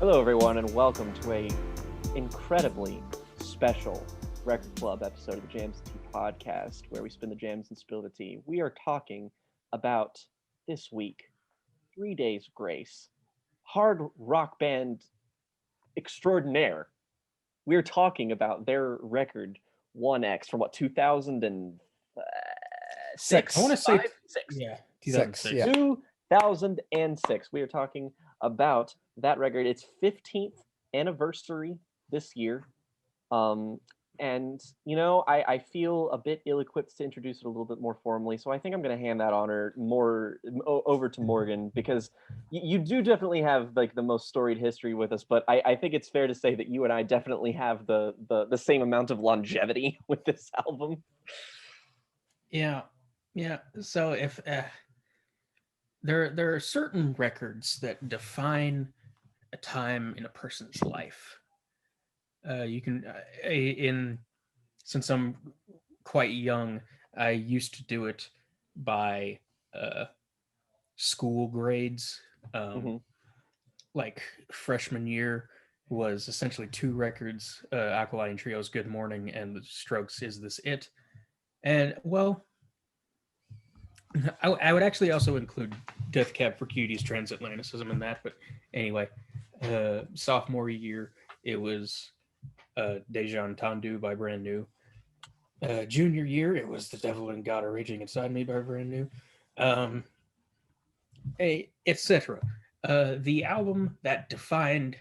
Hello, everyone, and welcome to a incredibly special Record Club episode of the Jams and Tea podcast, where we spin the jams and spill the tea. We are talking about this week, 3 Days Grace, hard rock band extraordinaire. We're talking about their record 1X from 2006? I want to say Six. Yeah, 2006. 2006. Yeah. 2006. We are talking about that record. Its 15th anniversary this year. And, you know, I feel a bit ill-equipped to introduce it a little bit more formally, so I think I'm going to hand that honor over to Morgan, because you do definitely have, like, the most storied history with us, but I think it's fair to say that you and I definitely have the same amount of longevity with this album. Yeah. So if there are certain records that define a time in a person's life. You can since I'm quite young, I used to do it by school grades. Like freshman year was essentially 2 records: Alkaline Trio's "Good Morning" and The Strokes' "Is This It?" And well, I would actually also include Death Cab for Cutie's Transatlanticism in that, but anyway, sophomore year it was Deja Entendu by Brand New. Junior year it was The Devil and God Are Raging Inside Me by Brand New, etc. The album that defined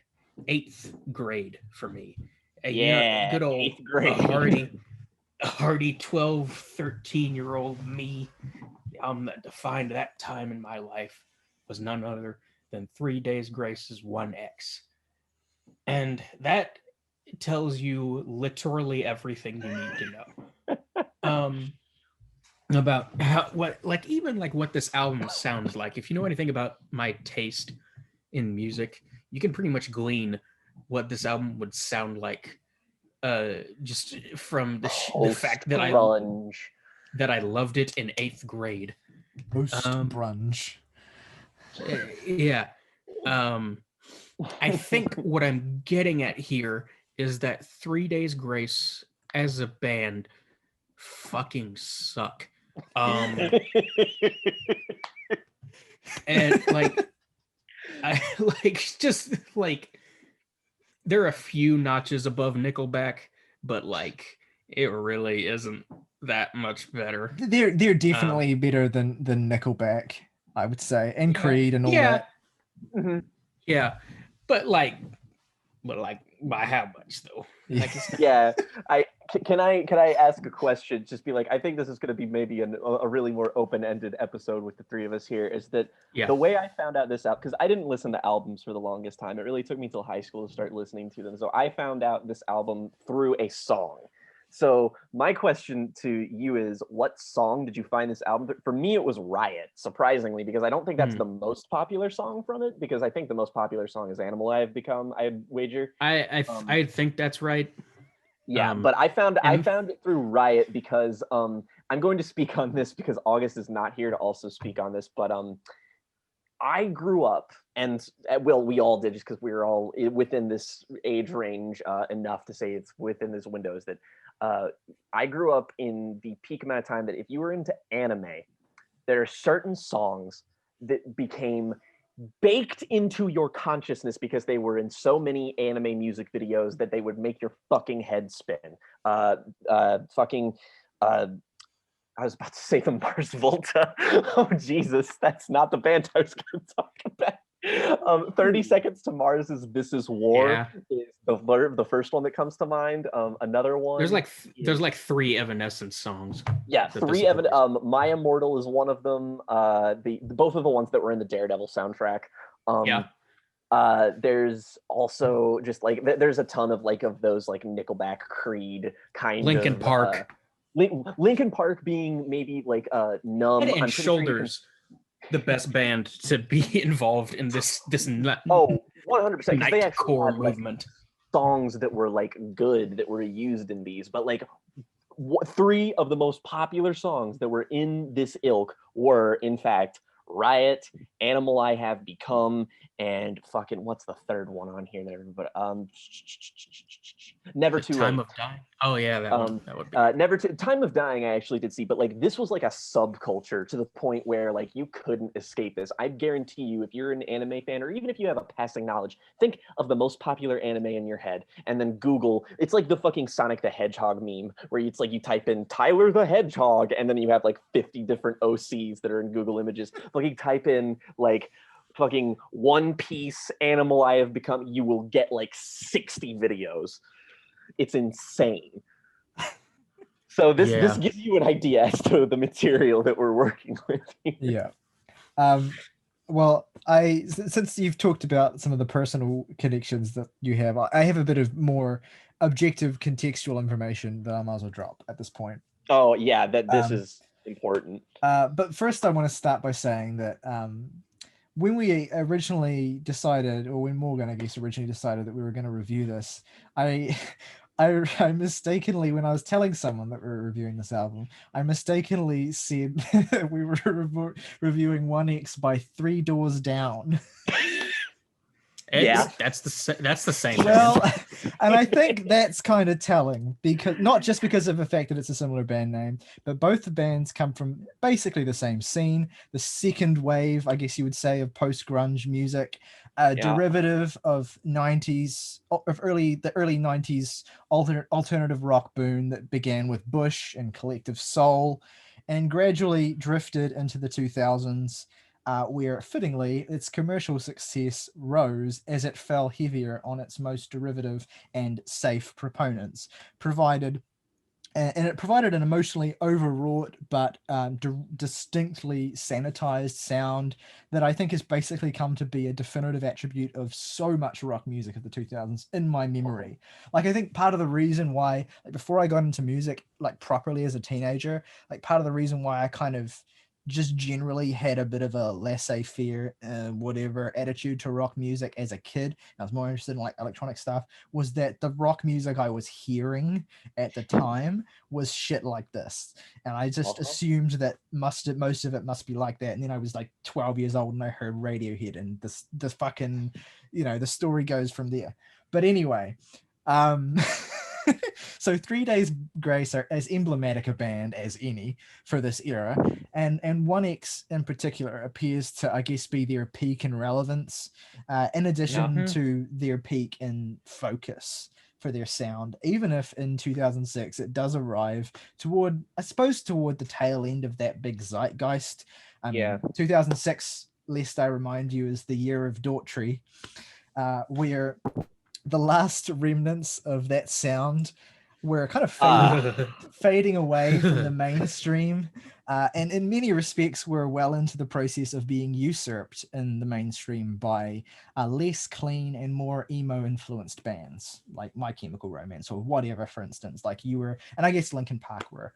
8th grade for me. Good old 8th grade. hardy 12, 13-year-old me. The album that defined that time in my life was none other than 3 Days Grace's 1X. And that tells you literally everything you need to know. About what this album sounds like. If you know anything about my taste in music, you can pretty much glean what this album would sound like, just from the fact that I loved it in 8th grade. Post-Grunge. Yeah. I think what I'm getting at here is that 3 Days Grace as a band fucking suck. And there are a few notches above Nickelback, but it really isn't that much better. They're definitely better than Nickelback, I would say, and Creed and all that. Mm-hmm. Yeah, but by how much though? Yeah, can I ask a question? Just be like, I think this is going to be maybe a really more open-ended episode with the three of us here. Is that the way I found out this out? Because I didn't listen to albums for the longest time. It really took me till high school to start listening to them. So I found out this album through a song. So my question to you is, what song did you find this album? For me, it was Riot, surprisingly, because I don't think that's the most popular song from it, because I think the most popular song is Animal I Have Become, I'd wager. I think that's right. Yeah, but I found it through Riot because I'm going to speak on this because August is not here to also speak on this, but I grew up, and well, we all did, just because we were all within this age range enough to say it's within this windows, that I grew up in the peak amount of time that if you were into anime, there are certain songs that became baked into your consciousness because they were in so many anime music videos that they would make your fucking head spin. I was about to say the Mars Volta. Oh, Jesus, that's not the band I was going to talk about. 30 Seconds to Mars's This Is War is the first one that comes to mind. Another one. There's 3 Evanescence songs. Yeah, 3 My Immortal is one of them. Both of the ones that were in the Daredevil soundtrack. There's also just there's a ton of those Nickelback, Creed kind Linkin of Park. Linkin Park being maybe Numb. Head and Shoulders, the best band to be involved in this 100%, nightcore movement. Songs that were good that were used in these, but 3 of the most popular songs that were in this ilk were in fact Riot, Animal I Have Become, and fucking what's the third one on here? There, but Never Too Late. Time of Dying. Oh yeah, that one. That would be. Time of Dying I actually did see, but like this was like a subculture to the point where like you couldn't escape this. I guarantee you, if you're an anime fan, or even if you have a passing knowledge, think of the most popular anime in your head, and then Google. It's like the fucking Sonic the Hedgehog meme, where it's like you type in Tyler the Hedgehog, and then you have like 50 different OCs that are in Google Images. Like you type in like fucking One Piece Animal I Have Become, you will get like 60 videos. It's insane. So this gives you an idea as to the material that we're working with here. Yeah. Well, since you've talked about some of the personal connections that you have, I have a bit of more objective contextual information that I might as well drop at this point. Oh yeah, this is important. But first I want to start by saying that when we originally decided, or when Morgan, I guess, originally decided that we were going to review this, I mistakenly, when I was telling someone that we were reviewing this album, I mistakenly said that we were reviewing 1X by 3 Doors Down. Yeah, that's the same. Well, and I think that's kind of telling, because not just because of the fact that it's a similar band name, but both the bands come from basically the same scene, the second wave, I guess you would say, of post-grunge music, derivative of the early 90s alternative rock boom that began with Bush and Collective Soul, and gradually drifted into the 2000s. Where fittingly its commercial success rose as it fell heavier on its most derivative and safe proponents, and it provided an emotionally overwrought but distinctly sanitized sound that I think has basically come to be a definitive attribute of so much rock music of the 2000s in my memory. Like, I think part of the reason why, like, before I got into music like properly as a teenager, like part of the reason why I kind of just generally had a bit of a laissez-faire whatever attitude to rock music as a kid. I was more interested in like electronic stuff, was that the rock music I was hearing at the time was shit like this, and I just assumed that most of it must be like that. And then I was like 12 years old and I heard Radiohead, and this fucking, the story goes from there. But anyway, so 3 Days Grace are as emblematic a band as any for this era, and 1X in particular appears to, I guess, be their peak in relevance, in addition to their peak in focus for their sound, even if in 2006 it does arrive toward the tail end of that big zeitgeist. 2006, lest I remind you, is the year of Daughtry, where the last remnants of that sound were kind of fading away from the mainstream, and in many respects were well into the process of being usurped in the mainstream by less clean and more emo influenced bands like My Chemical Romance or whatever, for instance. Like and I guess Linkin Park were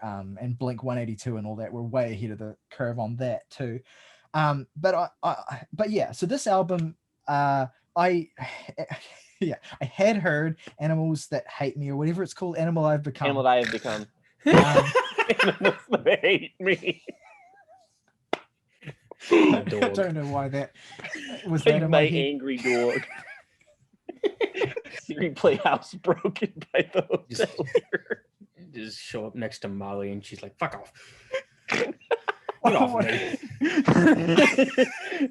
and Blink 182 and all that were way ahead of the curve on that too. But yeah, so this album, I had heard Animals That Hate Me, or whatever it's called, Animal I've Become. Animal I Have Become. Animals That Hate Me. I don't know why that was like that in my head. angry dog. Siri Playhouse broken by the hotel. Just show up next to Molly and she's like, "Fuck off."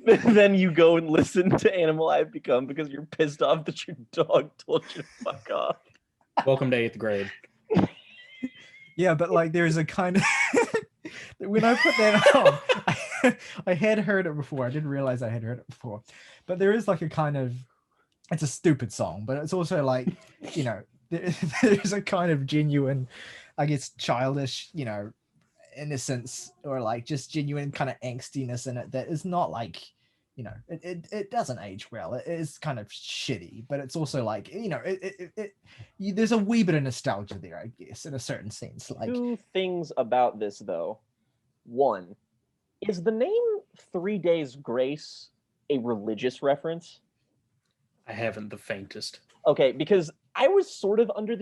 Then you go and listen to Animal I've Become because you're pissed off that your dog told you to fuck off. Welcome to 8th grade. Yeah, but like there's a kind of when I put that on, I had heard it before. I didn't realize I had heard it before. But there is like a kind of, it's a stupid song, but it's also like, there's a kind of genuine, I guess, childish, innocence, or like just genuine kind of angstiness in it that is not like, it doesn't age well. It is kind of shitty, but it's also like, there's a wee bit of nostalgia there, I guess, in a certain sense. Like, 2 things about this though. 1, is the name 3 Days Grace a religious reference? I haven't the faintest. Okay, because I was sort of under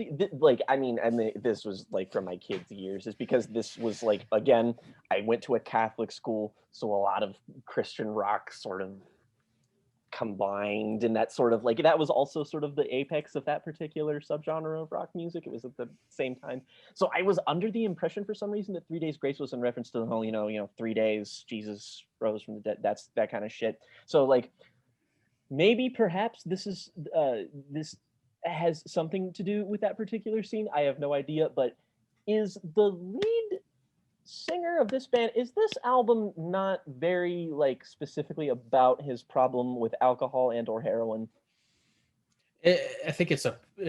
I mean, this was like from my kids' years, is because this was like, again, I went to a Catholic school, so a lot of Christian rock sort of combined, and that sort of like that was also sort of the apex of that particular subgenre of rock music. It was at the same time. So I was under the impression for some reason that 3 Days Grace was in reference to the whole, 3 days Jesus rose from the dead. That's that kind of shit. So like maybe perhaps this has something to do with that particular scene. I have no idea, but is the lead singer of this band, is this album not very like specifically about his problem with alcohol and or heroin? I think it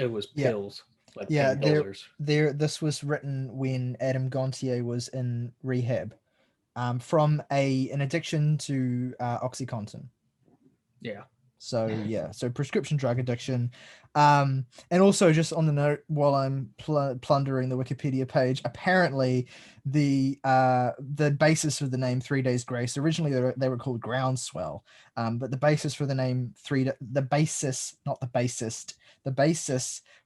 was pills, like painkillers. This was written when Adam Gontier was in rehab, from an addiction to OxyContin. Yeah. So prescription drug addiction. And also, just on the note, while I'm plundering the Wikipedia page, apparently the basis for the name 3 Days Grace, originally they were called Groundswell, but the basis for the name the basis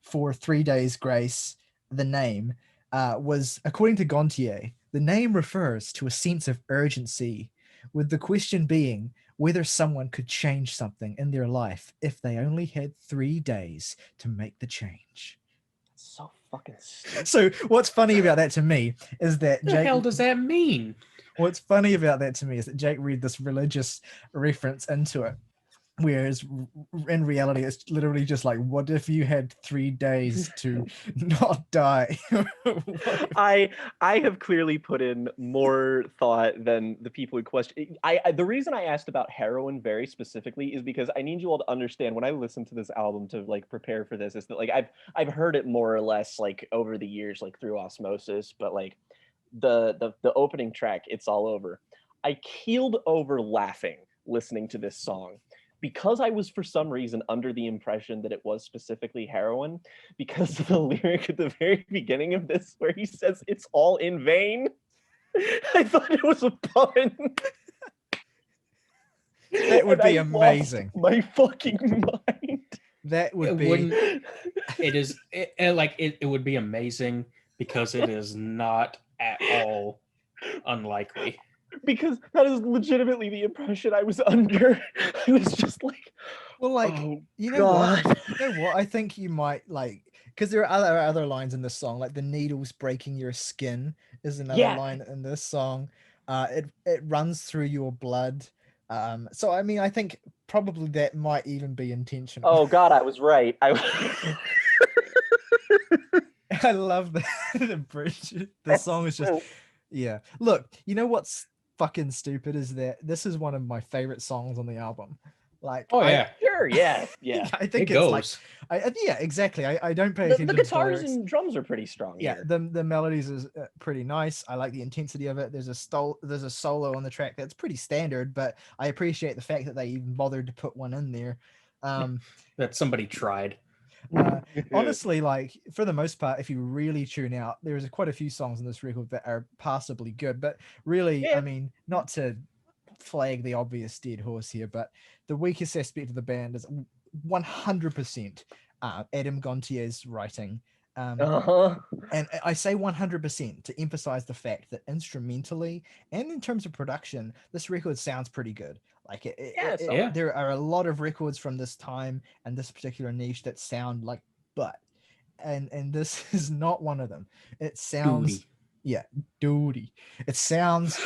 for 3 Days Grace, the name, was, according to Gontier, the name refers to a sense of urgency, with the question being whether someone could change something in their life if they only had 3 days to make the change. So fucking stupid. So what's funny about that to me is that What the hell does that mean? What's funny about that to me is that Jake read this religious reference into it, whereas in reality it's literally just like, what if you had 3 days to not die? I have clearly put in more thought than the people who question. The reason I asked about heroin very specifically is because I need you all to understand, when I listen to this album to like prepare for this, is that like I've heard it more or less like over the years, like through osmosis, but like the opening track, It's All Over, I keeled over laughing listening to this song, because I was for some reason under the impression that it was specifically heroin, because of the lyric at the very beginning of this where he says it's all in vain. I thought it was a pun. That would be amazing. My fucking mind. That would be. It would be amazing because it is not at all unlikely. Because that is legitimately the impression I was under. I was just like, well, like, oh, you know what? You know what? I think you might like, because there are other lines in this song, like the needles breaking your skin is another line in this song. It runs through your blood. So I mean, I think probably that might even be intentional. Oh God, I was right. I love the bridge. The song is just, yeah. Look, you know what's fucking stupid is that this is one of my favorite songs on the album. Like, sure, yeah. I think it it's like, yeah, exactly. I don't pay attention. The guitars and drums are pretty strong. Yeah, here. the melodies is pretty nice. I like the intensity of it. There's a solo on the track that's pretty standard, but I appreciate the fact that they even bothered to put one in there. That somebody tried. Honestly, like for the most part, if you really tune out, there's quite a few songs in this record that are passably good, but really, I mean, not to flag the obvious dead horse here, but the weakest aspect of the band is 100% Adam Gontier's writing. And I say 100% to emphasize the fact that instrumentally and in terms of production, this record sounds pretty good. Like there are a lot of records from this time and this particular niche that sound like butt, and this is not one of them. It sounds duty. It sounds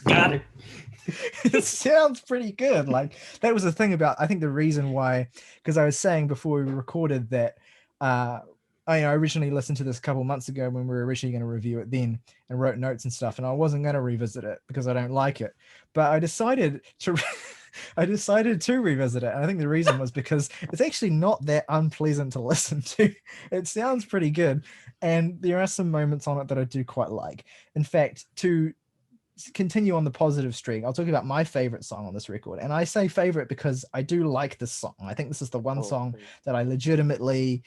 got it. It sounds pretty good. Like that was the thing about, I think the reason why, because I was saying before we recorded that I originally listened to this a couple months ago when we were originally going to review it then, and wrote notes and stuff, and I wasn't going to revisit it because I don't like it, but I decided to revisit it, and I think the reason was because it's actually not that unpleasant to listen to. It sounds pretty good, and there are some moments on it that I do quite like. In fact, to continue on the positive streak, I'll talk about my favorite song on this record, and I say favorite because I do like this song. I think this is the one song that I legitimately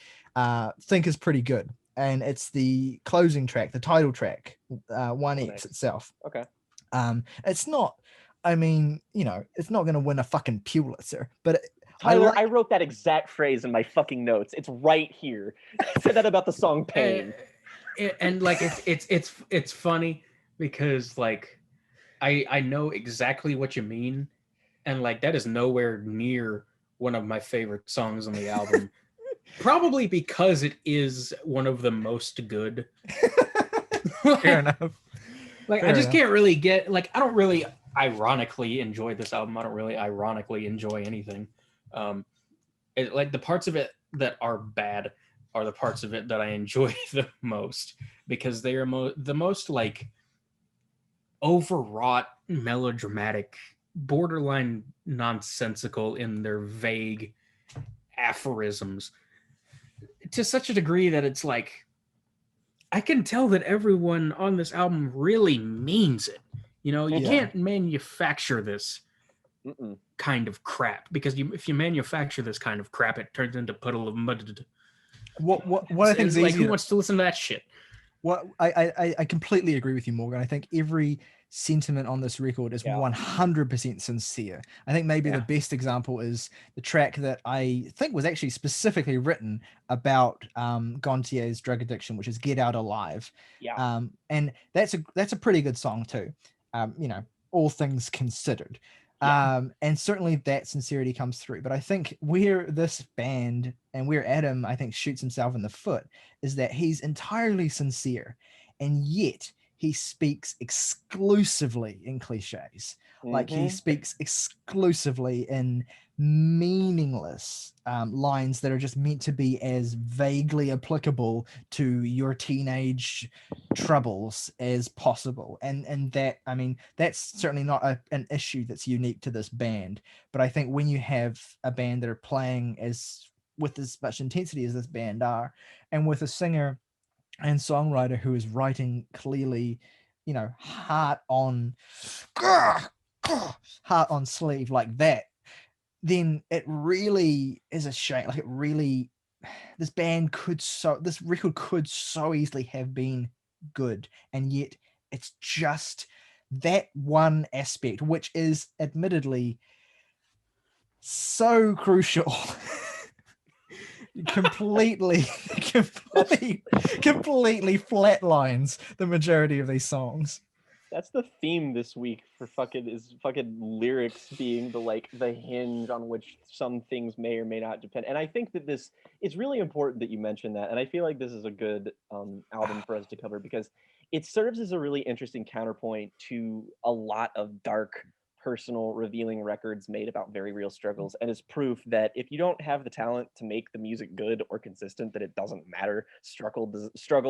think is pretty good, and it's the closing track, the title track, 1X itself. Okay. It's not, I mean, it's not going to win a fucking Pulitzer, but Tyler, I wrote that exact phrase in my fucking notes. It's right here. I said that about the song Pain. And like it's funny because like I know exactly what you mean, and like that is nowhere near one of my favorite songs on the album. Probably because it is one of the most good. Fair enough. Like, I just can't really get, like, I don't really ironically enjoy this album. I don't really ironically enjoy anything. Like, the parts of it that are bad are the parts of it that I enjoy the most, because they are the most, like, overwrought, melodramatic, borderline nonsensical in their vague aphorisms, to such a degree that it's like, I can tell that everyone on this album really means it. You know, you can't manufacture this kind of crap, because if you manufacture this kind of crap, it turns into puddle of mud. What I think is like, easier. who wants to listen to that shit? What I completely agree with you, Morgan. I think every sentiment on this record is 100% sincere. I think maybe the best example is the track that I think was actually specifically written about Gontier's drug addiction, which is "Get Out Alive." And that's a pretty good song too. You know, all things considered. And certainly that sincerity comes through. But I think where this band and where Adam, I think, shoots himself in the foot is that he's entirely sincere, and yet he speaks exclusively in cliches. Like, he speaks exclusively in meaningless lines that are just meant to be as vaguely applicable to your teenage troubles as possible. And that, I mean, that's certainly not an issue that's unique to this band. But I think when you have a band that are playing with as much intensity as this band are, and with a singer and songwriter who is writing clearly, you know, heart on sleeve like that, then it really is a shame. Like, it really, this record could so easily have been good, and yet it's just that one aspect, which is admittedly so crucial. completely flatlines the majority of these songs. That's the theme this week for fucking lyrics being the hinge on which some things may or may not depend. And I think that it's really important that you mention that. And I feel like this is a good album for us to cover, because it serves as a really interesting counterpoint to a lot of dark, personal, revealing records made about very real struggles, and is proof that if you don't have the talent to make the music good or consistent, that it doesn't matter. Struggle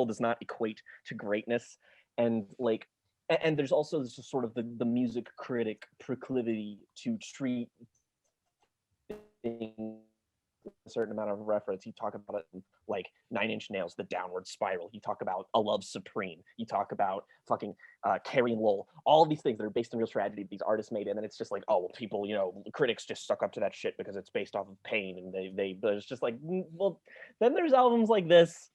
does not equate to greatness. And there's also this sort of the music critic proclivity to treat things a certain amount of reference. You talk about it in, like, Nine Inch Nails, The Downward Spiral. You talk about A Love Supreme. You talk about fucking Carrie and Lowell. All of these things that are based on real tragedy these artists made, and then it's just like, oh, well, people, you know, critics just suck up to that shit because it's based off of pain, and but it's just like, well, then there's albums like this,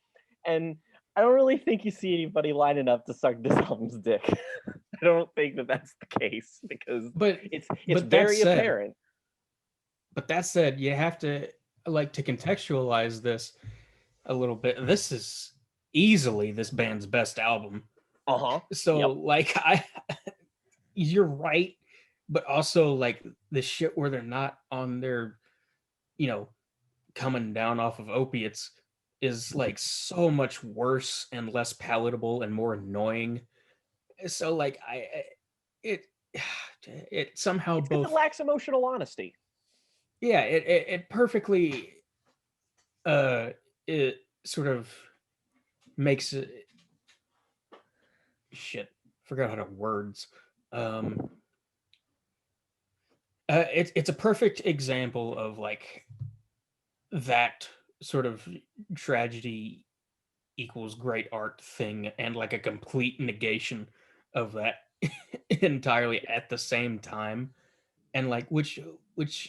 and I don't really think you see anybody lining up to suck this album's dick. I don't think that that's the case, because it's very apparent. But that said, you have to, like, to contextualize this a little bit. This is easily this band's best album. So like, you're right, but also, like, the shit where they're not on their, you know, coming down off of opiates is, like, so much worse and less palatable and more annoying. So, like, it somehow both, it lacks emotional honesty. Yeah, it perfectly it sort of makes it, shit, forgot how to words. It's a perfect example of, like, that sort of tragedy equals great art thing, and, like, a complete negation of that entirely at the same time. And, like, which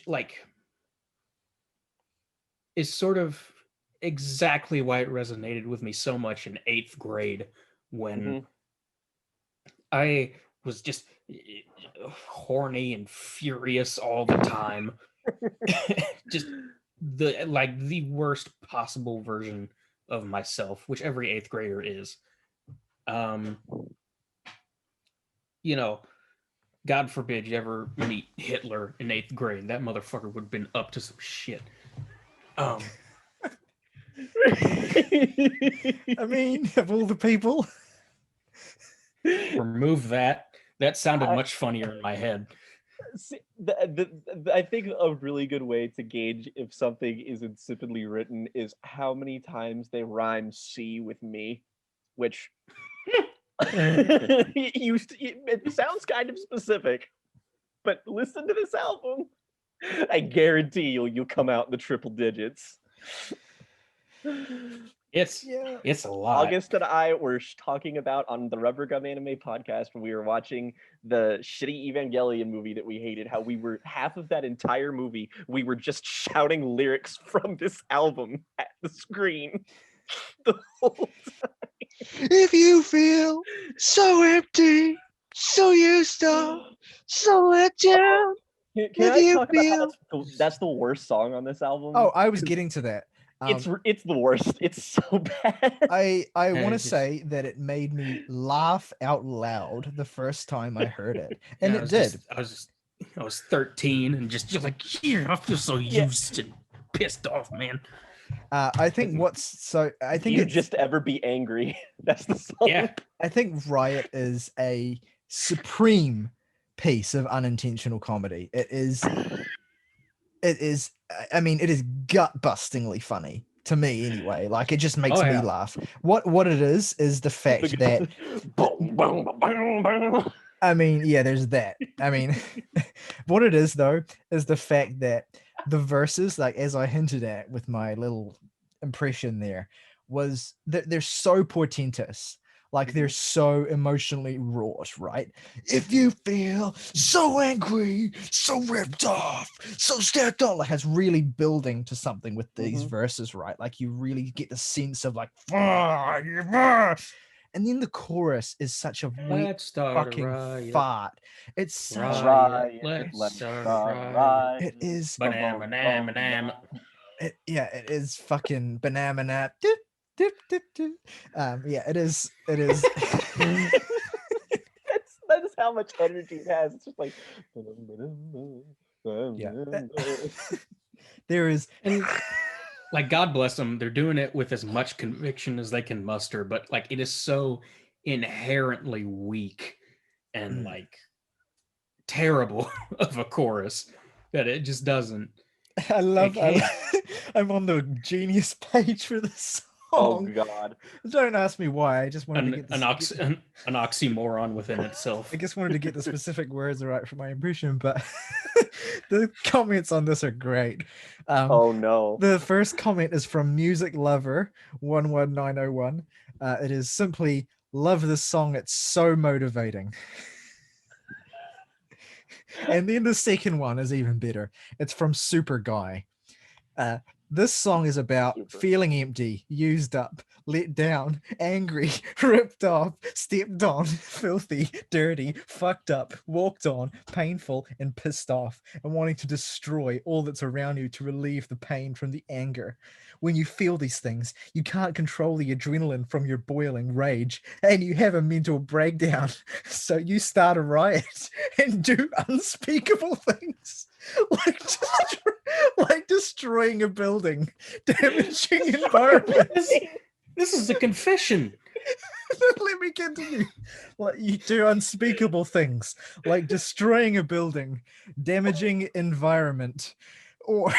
like is sort of exactly why it resonated with me so much in 8th grade, when I was just horny and furious all the time. Just the worst possible version of myself, which every 8th grader is. You know, God forbid you ever meet Hitler in 8th grade. That motherfucker would have been up to some shit. I mean, of all the people. Remove that. That sounded much funnier in my head. See, I think a really good way to gauge if something is insipidly written is how many times they rhyme "see" with "me," which it sounds kind of specific, but listen to this album. I guarantee you'll come out in the triple digits. It's a lot. August and I were talking about on the Rubber Gum Anime podcast when we were watching the shitty Evangelion movie that we hated, how we were half of that entire movie, we were just shouting lyrics from this album at the screen the whole time. If you feel so empty, so used up, so let down. Can I talk about how that's the worst song on this album? Oh, I was getting to that. It's the worst. It's so bad. I want to say that it made me laugh out loud the first time I heard it, and it did. I was 13 and just like, here, I feel so used and pissed off, man. I think you just ever be angry. That's the song. Yeah. I think Riot is a supreme piece of unintentional comedy. It is. I mean, it is gut-bustingly funny to me, anyway. Like, it just makes me laugh. What it is the fact that. I mean, yeah, there's that. I mean, what it is though is the fact that the verses, like as I hinted at with my little impression there, was that they're so portentous. Like they're so emotionally wrought, right? If you feel so angry, so ripped off, so stepped on, like it's really building to something with these verses, right? Like you really get the sense of like, and then the chorus is such a weak fucking fart. It's such riot. It is. It is fucking banana. Dip, dip, dip. Yeah, it is. That's how much energy it has. It's just like there is, and like God bless them, they're doing it with as much conviction as they can muster, but like it is so inherently weak and like terrible of a chorus that it just doesn't. I'm on the Genius page for this. Oh God! Don't ask me why. I just wanted to get an oxymoron within itself. I just wanted to get the specific words right for my impression, but the comments on this are great. Oh no! The first comment is from Music Lover 11901. It is simply, "Love this song. It's so motivating." And then the second one is even better. It's from Super Guy. This song is about feeling empty, used up, let down, angry, ripped off, stepped on, filthy, dirty, fucked up, walked on, painful, and pissed off, and wanting to destroy all that's around you to relieve the pain from the anger. When you feel these things, you can't control the adrenaline from your boiling rage, and you have a mental breakdown. So you start a riot and do unspeakable things. Like destroying a building, damaging environments. This is a confession. Let me continue. Like you do unspeakable things, like destroying a building, damaging environment, or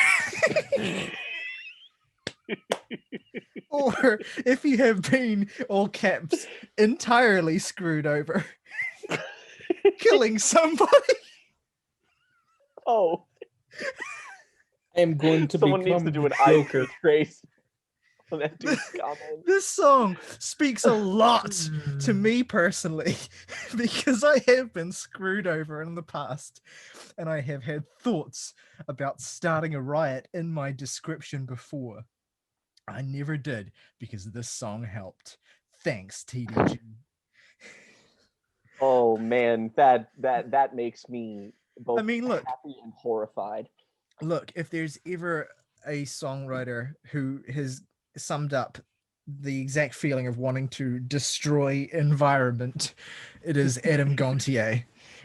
or if you have been, all caps, entirely screwed over, killing somebody. Oh, I am going to someone needs to do an eye trace on that dude's comment. This song speaks a lot to me personally because I have been screwed over in the past and I have had thoughts about starting a riot in my description before. I never did because this song helped. Thanks, TDG. Oh man, that makes me both look, happy and horrified. Look, if there's ever a songwriter who has summed up the exact feeling of wanting to destroy environment, it is Adam Gontier.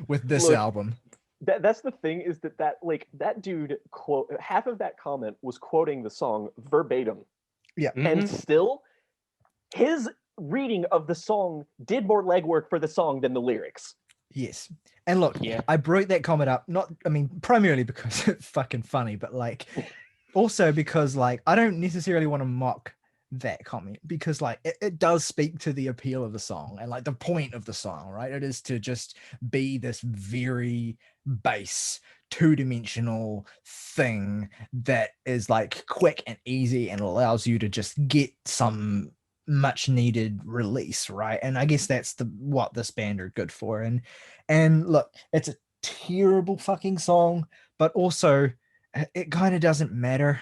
with this Look, album. That's the thing, is that like that dude quote half of that comment was quoting the song verbatim. Yeah. And still his reading of the song did more legwork for the song than the lyrics. Yes. And look, I brought that comment up, primarily because it's fucking funny, but like also because like I don't necessarily want to mock that comment, because like it does speak to the appeal of the song and like the point of the song, right? It is to just be this very base, two-dimensional thing that is like quick and easy and allows you to just get some much needed release, right? And I guess that's what this band are good for. And look, it's a terrible fucking song, but also it kind of doesn't matter.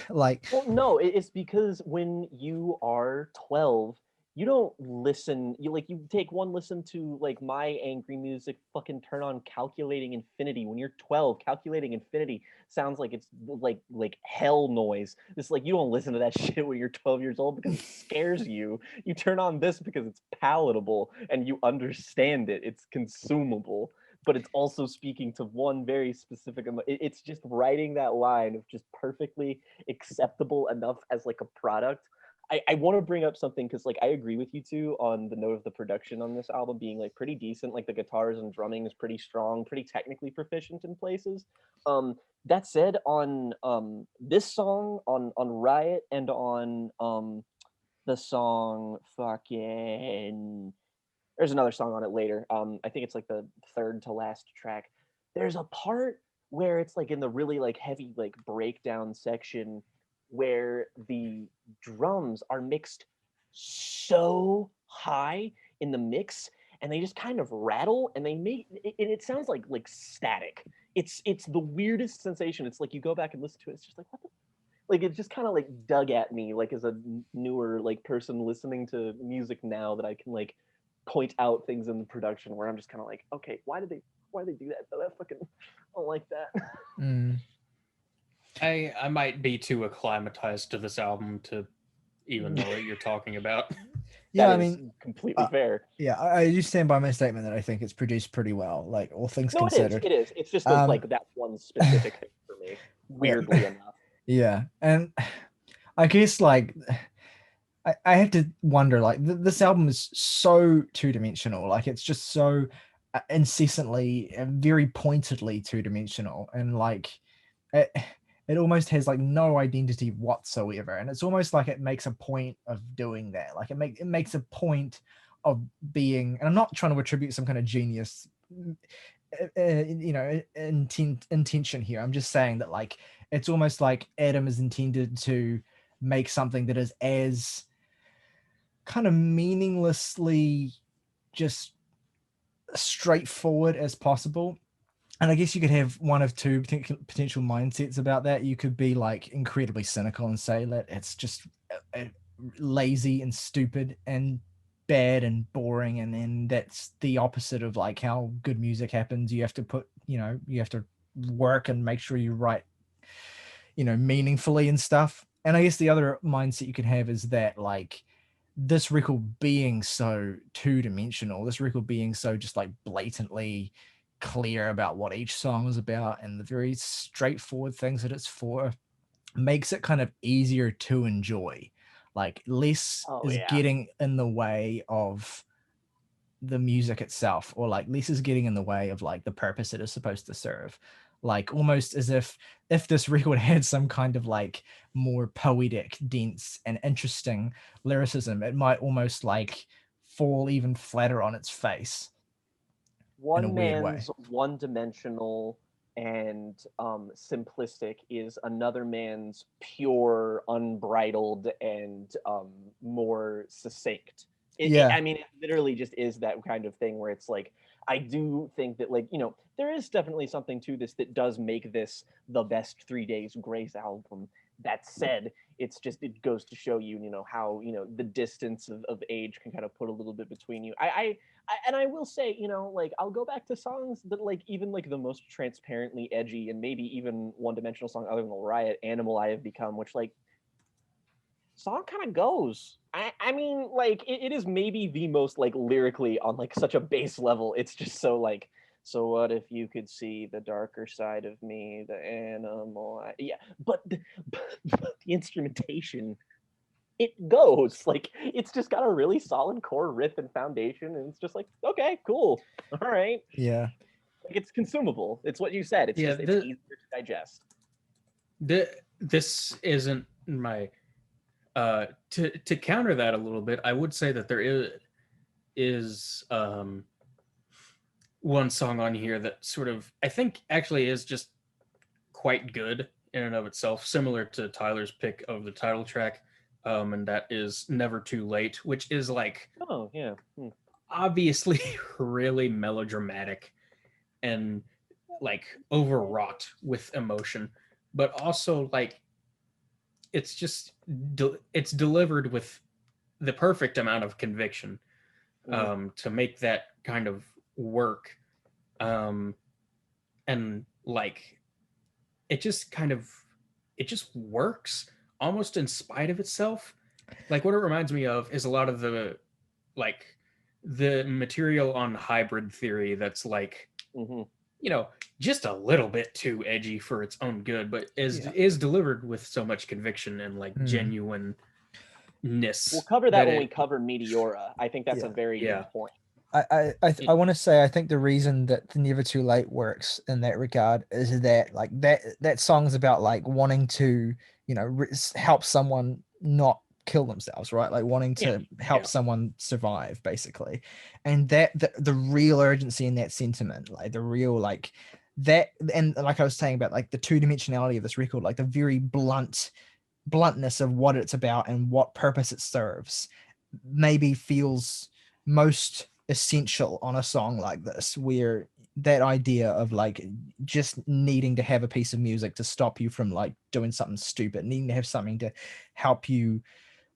Like, well, no, it's because when you are 12, you don't listen. You take one listen to like my angry music, fucking turn on Calculating Infinity. When you're 12, Calculating Infinity sounds like it's like hell noise. It's like you don't listen to that shit when you're 12 years old because it scares you. You turn on this because it's palatable and you understand it. It's consumable. But it's also speaking to one very specific it's just writing that line of just perfectly acceptable enough as like a product. I want to bring up something because like I agree with you two on the note of the production on this album being like pretty decent. Like the guitars and drumming is pretty strong, pretty technically proficient in places. That said, on this song, on Riot, and on the song fucking, there's another song on it later. I think it's like the third to last track. There's a part where it's like in the really like heavy like breakdown section where the drums are mixed so high in the mix and they just kind of rattle and they make it sounds like static. It's the weirdest sensation. It's like you go back and listen to it, it's just like what the, like it just kind of like dug at me like as a newer like person listening to music now, that I can like point out things in the production where I'm just kind of like, okay, why did they do that? That fucking, I don't like that. I might be too acclimatized to this album to even know what you're talking about. Yeah, That I is mean, completely fair. Yeah, I do stand by my statement that I think it's produced pretty well, like all things No, considered. it is. It's just like that one specific thing for me, weirdly enough. Yeah, and I guess like I have to wonder, like this album is so two-dimensional, like it's just so incessantly and very pointedly two-dimensional, and like it almost has like no identity whatsoever, and it's almost like it makes a point of doing that. Like it makes a point of being, and I'm not trying to attribute some kind of genius intention here. I'm just saying that like it's almost like Adam is intended to make something that is as kind of meaninglessly just straightforward as possible. And I guess you could have one of two potential mindsets about that. You could be like incredibly cynical and say that it's just lazy and stupid and bad and boring, and then that's the opposite of like how good music happens. You have to you have to work and make sure you write meaningfully and stuff. And I guess the other mindset you can have is that like this record being so two-dimensional, this record being so just like blatantly clear about what each song is about and the very straightforward things that it's for, makes it kind of easier to enjoy. Like less is getting in the way of the music itself, or like less is getting in the way of like the purpose it is supposed to serve. Like almost as if this record had some kind of like more poetic, dense and interesting lyricism, it might almost like fall even flatter on its face. One man's one-dimensional and simplistic is another man's pure, unbridled, and more succinct. I mean, it literally just is that kind of thing where it's like, I do think that like, there is definitely something to this that does make this the best 3 Days Grace album. That said, it goes to show you, how, the distance of age can kind of put a little bit between you. And I will say, like I'll go back to songs that like even like the most transparently edgy and maybe even one-dimensional song other than Riot, Animal I Have Become, which like song kind of goes. I mean, like it is maybe the most like lyrically on like such a base level. It's just so like, so what if you could see the darker side of me, the animal? Yeah, but but the instrumentation, it goes like it's just got a really solid core riff and foundation, and it's just like, okay, cool, all right, Yeah. like it's consumable. It's what you said. It's Yeah, just it's easier to digest. This isn't my to counter that a little bit. I would say that there is one song on here that sort of I think actually is just quite good in and of itself, similar to Tyler's pick of the title track, and that is "Never Too Late," which is like Oh yeah. obviously really melodramatic and like overwrought with emotion, but also like it's just it's delivered with the perfect amount of conviction to make that kind of work, and like it just kind of it just works almost in spite of itself. Like what it reminds me of is a lot of the like the material on Hybrid Theory that's like you know just a little bit too edgy for its own good, but is delivered with so much conviction and like genuineness. We'll cover that when we cover Meteora. I think that's a very good point. I want to say I think the reason that the Never Too Late works in that regard is that like that song's about like wanting to help someone not kill themselves, right? Like wanting to help someone survive, basically, and that the real urgency in that sentiment, like the real like that, and like I was saying about like the two-dimensionality of this record, like the very bluntness of what it's about and what purpose it serves, maybe feels most essential on a song like this, where that idea of like just needing to have a piece of music to stop you from like doing something stupid, needing to have something to help you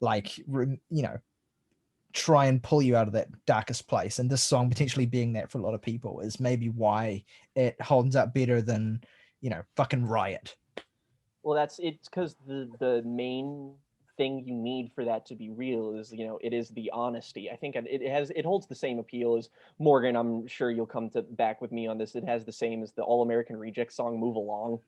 like try and pull you out of that darkest place, and this song potentially being that for a lot of people is maybe why it holds up better than fucking Riot. Well, it's because the main thing you need for that to be real is it is the honesty. I think it holds the same appeal as Morgan. I'm sure you'll come to back with me on this. It has the same as the All American Reject song "Move Along,"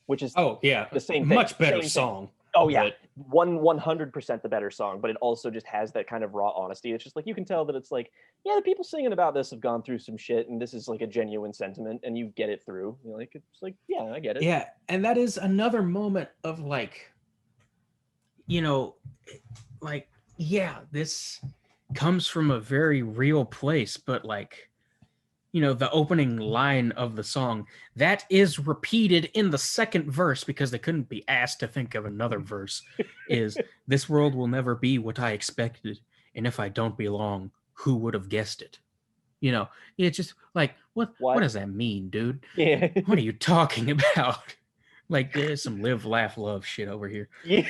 which is the same thing, much better same song. Thing. Oh yeah, 100% the better song, but it also just has that kind of raw honesty. It's just like you can tell that it's like, yeah, the people singing about this have gone through some shit, and this is like a genuine sentiment, and you get it through. Like it's like, yeah, I get it. Yeah, and that is another moment of like, like this comes from a very real place, but like, the opening line of the song that is repeated in the second verse because they couldn't be asked to think of another verse is "This world will never be what I expected, and if I don't belong, who would have guessed it?" It's just like what does that mean, dude? Yeah. What are you talking about? Like there's some live, laugh, love shit over here. Yeah.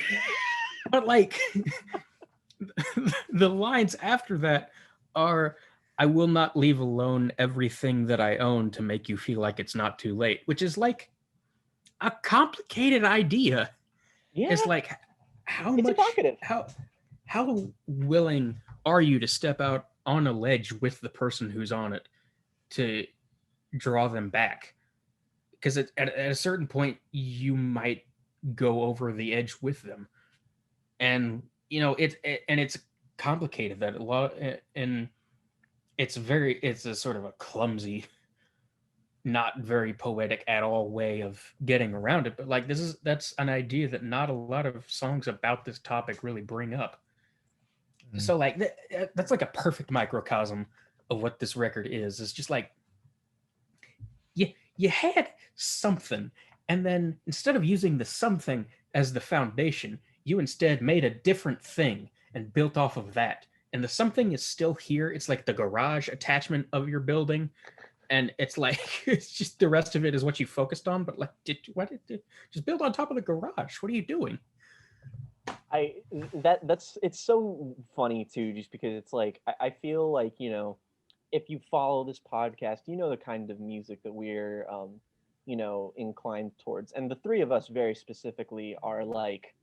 But like the lines after that are, "I will not leave alone everything that I own to make you feel like it's not too late," which is like a complicated idea. Yeah. It's like how it's much evocative. how willing are you to step out on a ledge with the person who's on it to draw them back? Because at a certain point you might go over the edge with them, and it's complicated that a lot, and it's a sort of a clumsy, not very poetic at all way of getting around it, but like that's an idea that not a lot of songs about this topic really bring up. So like that's like a perfect microcosm of what this record is. It's just like you had something, and then instead of using the something as the foundation, you instead made a different thing and built off of that. And the something is still here. It's like the garage attachment of your building. And it's like, it's just the rest of it is what you focused on. But like, just build on top of the garage? What are you doing? It's so funny too, just because it's like, I feel like, if you follow this podcast, the kind of music that we're, inclined towards. And the three of us very specifically are like,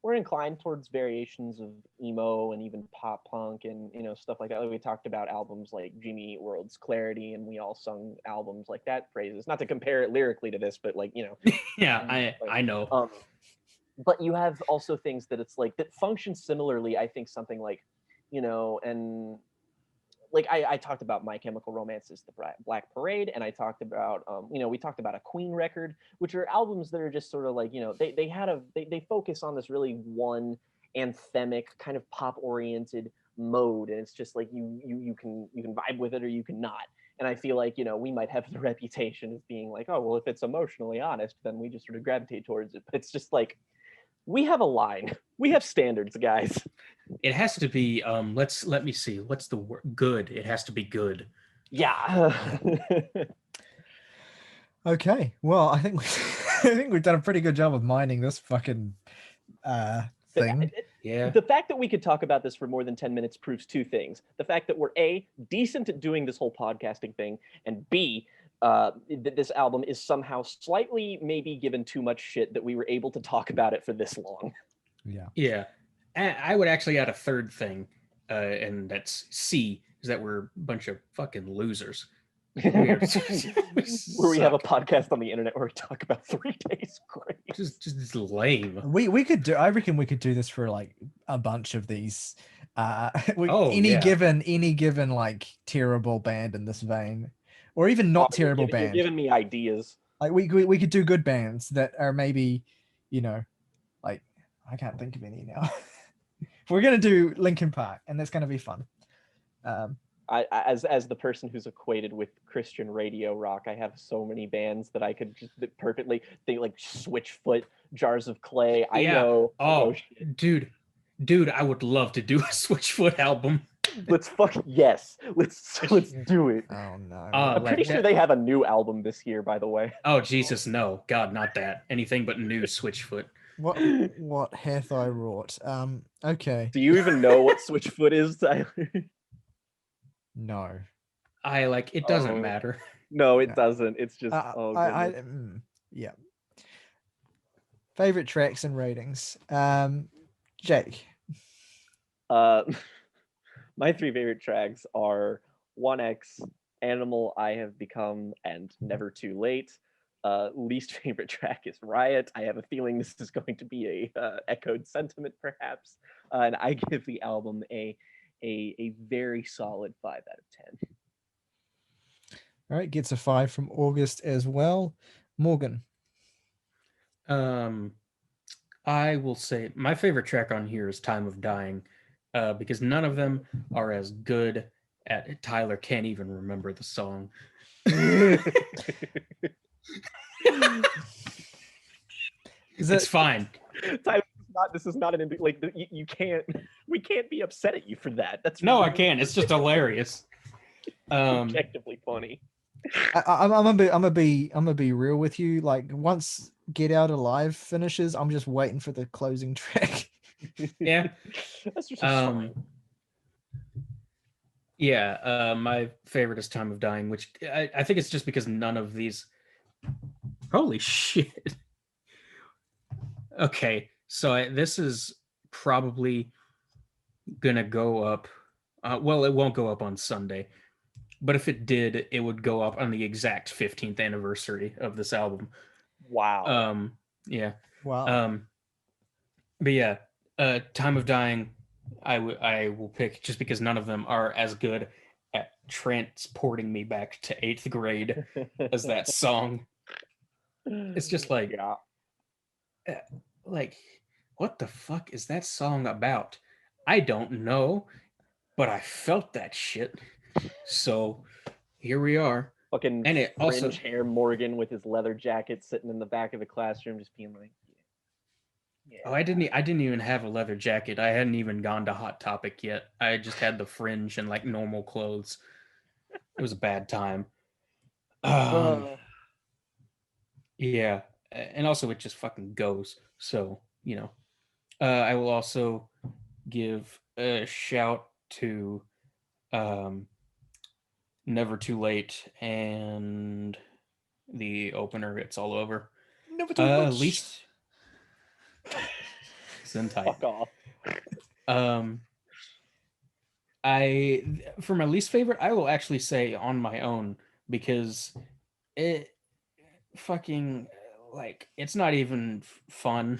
we're inclined towards variations of emo and even pop punk and stuff like that. Like we talked about albums like Jimmy Eat World's Clarity, and we all sung albums like that phrases. Not to compare it lyrically to this, but Yeah, I know. But you have also things that it's like that function similarly. I think something like, and like I talked about My Chemical Romance is the Black Parade, and I talked about we talked about a Queen record, which are albums that are just sort of like they focus on this really one anthemic kind of pop oriented mode, and it's just like you can vibe with it or you can not. And I feel like we might have the reputation of being like, oh well, if it's emotionally honest, then we just sort of gravitate towards it. But it's just like we have a line, we have standards, guys. It has to be let me see, what's the word? Good. It has to be good. Yeah. Okay, well, I think we've done a pretty good job of mining this fucking thing. Yeah. The fact that we could talk about this for more than 10 minutes proves two things. The fact that we're A, decent at doing this whole podcasting thing, and B, that this album is somehow slightly maybe given too much shit that we were able to talk about it for this long. Yeah. I would actually add a third thing, and that's C, is that we're a bunch of fucking losers. Where we have a podcast on the internet where we talk about 3 days great. Just lame. We could do. I reckon we could do this for like a bunch of these. Any given like terrible band in this vein, or even not terrible band. You're giving me ideas. Like we could do good bands that are maybe, like I can't think of any now. We're gonna do Linkin Park, and that's gonna be fun. I as the person who's equated with Christian radio rock, I have so many bands that I could just perfectly think, like Switchfoot, Jars of Clay. I know. Oh, dude, I would love to do a Switchfoot album. Let's do it. Oh no! I'm pretty sure they have a new album this year, by the way. Oh Jesus, no, God, not that. Anything but new Switchfoot. What hath I wrought? Okay. Do you even know what Switchfoot is, Tyler? No. It doesn't matter. No, it doesn't. It's just yeah. Favorite tracks and ratings. Jake. My 3 favorite tracks are 1X, Animal, I Have Become, and Never Too Late. Least favorite track is Riot. I have a feeling this is going to be a echoed sentiment, perhaps. And I give the album a very solid 5 out of 10. All right, gets a 5 from August as well. Morgan. I will say my favorite track on here is Time of Dying, because none of them are as good at Tyler can't even remember the song. It's fine. Tyler, this is not an like you can't, we can't be upset at you for that. That's no, I can't. It's just hilarious. Objectively funny. I'm gonna be real with you. Like once Get Out Alive finishes, I'm just waiting for the closing track. Yeah, that's just fine. Yeah, my favorite is Time of Dying, which I think it's just because none of these. Holy shit. Okay, so this is probably gonna go up. Well, it won't go up on Sunday, but if it did, it would go up on the exact 15th anniversary of this album. Wow. Yeah. Wow. But yeah, Time of Dying, I will pick just because none of them are as good at transporting me back to 8th grade as that song. It's just like, like, what the fuck is that song about? I don't know, but I felt that shit. So here we are. Fucking and it also hair Morgan with his leather jacket sitting in the back of the classroom, just being like, yeah. Oh, I didn't even have a leather jacket. I hadn't even gone to Hot Topic yet. I just had the fringe and like normal clothes. It was a bad time. Yeah, and also it just fucking goes. So, I will also give a shout to Never Too Late and the opener, It's All Over. Never too much. Zentai. Fuck off. For my least favorite, I will actually say On My Own, because it fucking, like, it's not even fun.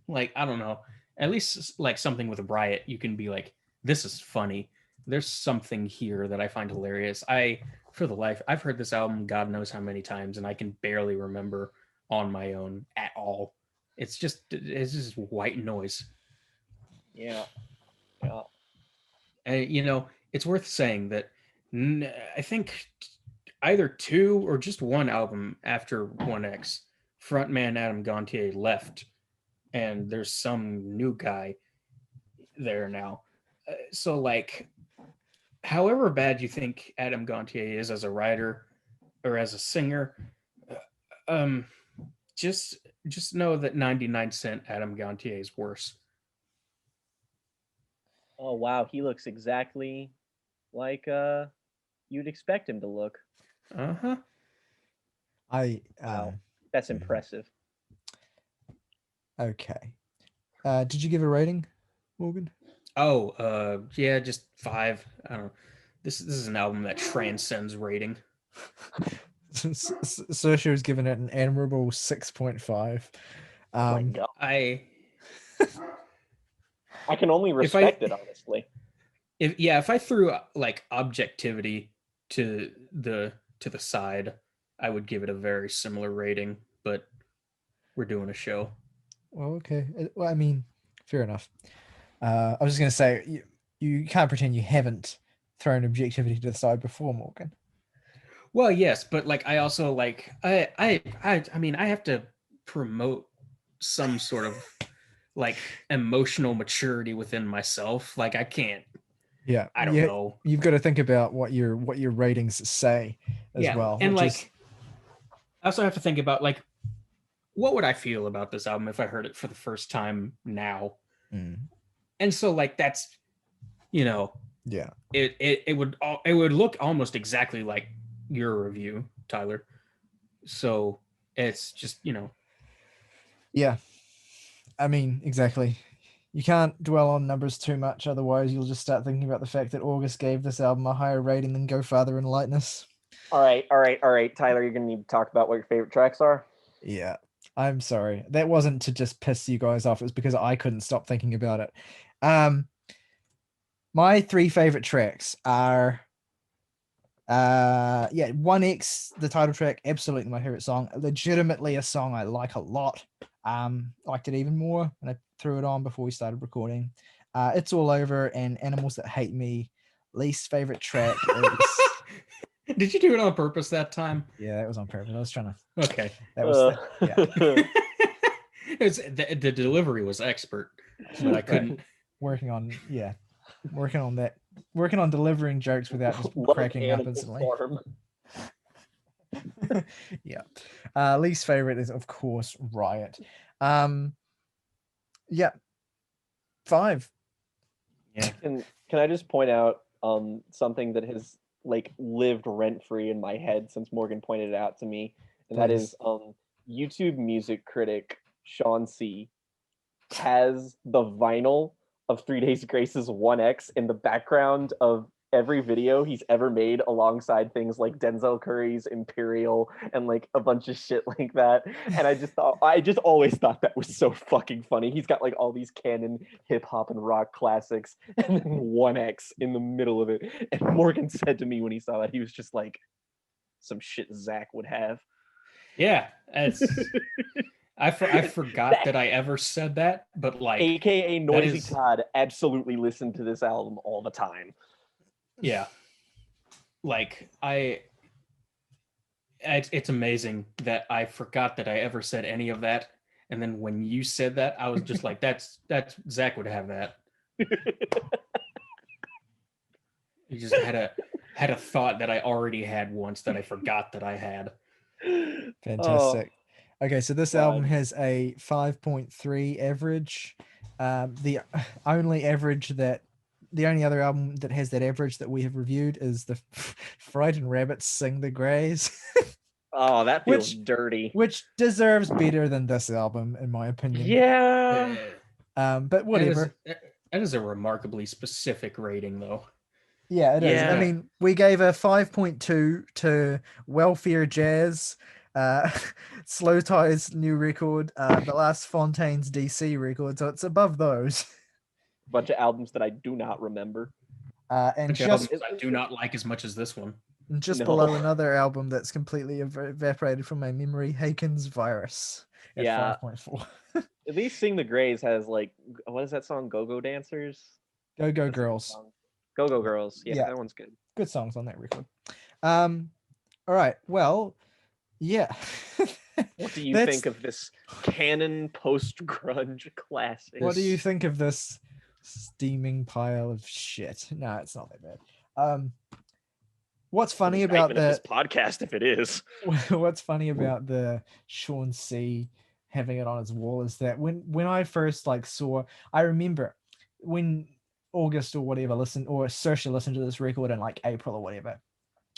Like, I don't know. At least like something with a Riot, you can be like, this is funny. There's something here that I find hilarious. I've heard this album God knows how many times, and I can barely remember On My Own at all. It's just white noise. Yeah. And it's worth saying that I think either 2 or just 1 album after 1X, frontman Adam Gontier left, and there's some new guy there now. So, like, however bad you think Adam Gontier is as a writer or as a singer, just know that 99 Cent Adam Gontier is worse. Oh wow, he looks exactly like you'd expect him to look. Uh-huh. Wow, that's impressive. Okay. Did you give a rating, Morgan? Oh, yeah, just 5. I don't know. This is an album that transcends rating. Saoirse was given it an admirable 6.5. My God. I can only respect it, honestly. If I threw like objectivity to the side, I would give it a very similar rating, but we're doing a show. Well, okay. Well, I mean, fair enough. I was just going to say, you can't pretend you haven't thrown objectivity to the side before, Morgan. Well, yes, but like I also like I mean I have to promote some sort of like emotional maturity within myself. Like I can't. Yeah, I don't know. You've got to think about what your ratings say as well. And like, I also have to think about like, what would I feel about this album if I heard it for the first time now? And so like that's, yeah, it would look almost exactly like your review, Tyler. So it's just yeah. I mean, exactly. You can't dwell on numbers too much, otherwise you'll just start thinking about the fact that August gave this album a higher rating than Go Farther in Lightness. All right, Tyler, you're gonna need to talk about what your favorite tracks are. Yeah, I'm sorry. That wasn't to just piss you guys off. It was because I couldn't stop thinking about it. My 3 favorite tracks are 1X, the title track, absolutely my favorite song. Legitimately a song I like a lot. Liked it even more when I threw it on before we started recording. It's All Over and Animals That Hate Me. Least favorite track is... Did you do it on purpose that time? Yeah, that was on purpose. I was trying to... Okay. That was... The delivery was expert, but I couldn't... Working on that. Working on delivering jokes without just cracking up instantly. Yeah. Least favorite is, of course, Riot. 5. Yeah. Can I just point out something that has like lived rent free in my head since Morgan pointed it out to me, and that is YouTube music critic Sean C has the vinyl of 3 Days Grace's 1X in the background of every video he's ever made, alongside things like Denzel Curry's Imperial and like a bunch of shit like that. And I just always thought that was so fucking funny. He's got like all these canon hip hop and rock classics and then 1X in the middle of it. And Morgan said to me when he saw that, he was just like, some shit Zach would have. Yeah, it's... I forgot that I ever said that, but like... AKA Noisy Todd absolutely listened to this album all the time. Yeah. Like, it's amazing that I forgot that I ever said any of that. And then when you said that, I was just like, that's Zach would have that. You just had a thought that I already had once that I forgot that I had. Fantastic. Okay, so this album has a 5.3 average. The only other album that has that average that we have reviewed is the Frightened Rabbits Sing the Greys. Oh, that feels dirty. Which deserves better than this album, in my opinion. Yeah. But whatever. That is a remarkably specific rating, though. Yeah, it is. I Yeah. mean, we gave a 5.2 to Welfare Jazz, Slow Tie's new record, the last Fontaine's DC record, so it's above those. Bunch of albums that I do not remember. And Which just albums I do not like as much as this one. just No. below another album that's completely evaporated from my memory, Haken's Virus at Yeah. 5.4. At least Sing the Grays has like, what is that song? Go-Go Dancers? Go Go That's a good Girls. song. Go-Go Girls. Yeah, Yeah. that one's good. Good songs on that record. All right. Well, yeah. What do you That's- think of this canon post-grunge classic? What do you think of this steaming pile of shit? No, it's not that bad. What's funny about this podcast, if it is? what's funny about the Sean C having it on his wall is that when I first saw, I remember when August or whatever listened, or Saoirse listened to this record in like April or whatever,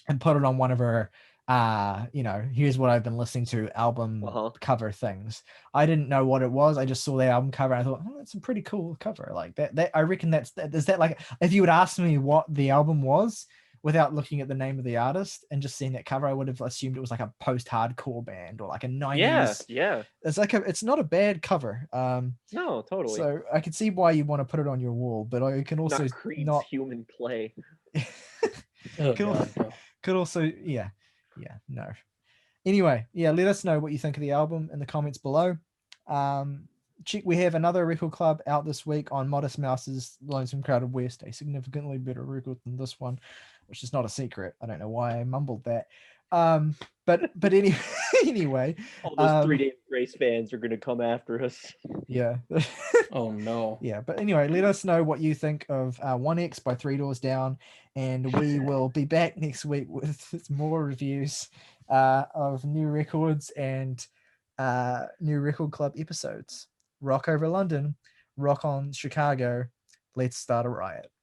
and put it on one of her here's what I've been listening to album cover things. I didn't know what it was. I just saw the album cover and I thought, oh, that's a pretty cool cover. Like that I reckon is that like, if you would ask me what the album was without looking at the name of the artist and just seeing that cover, I would have assumed it was like a post-hardcore band or like a 90s. Yeah. It's not a bad cover. No, totally. So I can see why you want to put it on your wall, but I can also not Creed's Human Play. Could also no. Anyway, let us know what you think of the album in the comments below. We have another record club out this week on Modest Mouse's Lonesome Crowded West, a significantly better record than this one, which is not a secret. I don't know why I mumbled that. But anyway, all those 3 Days Grace fans are gonna come after us. Yeah. Oh no. Yeah, but anyway, let us know what you think of 1X by Three Doors Down, and we will be back next week with more reviews of new records and new record club episodes. Rock over London, rock on Chicago. Let's start a riot.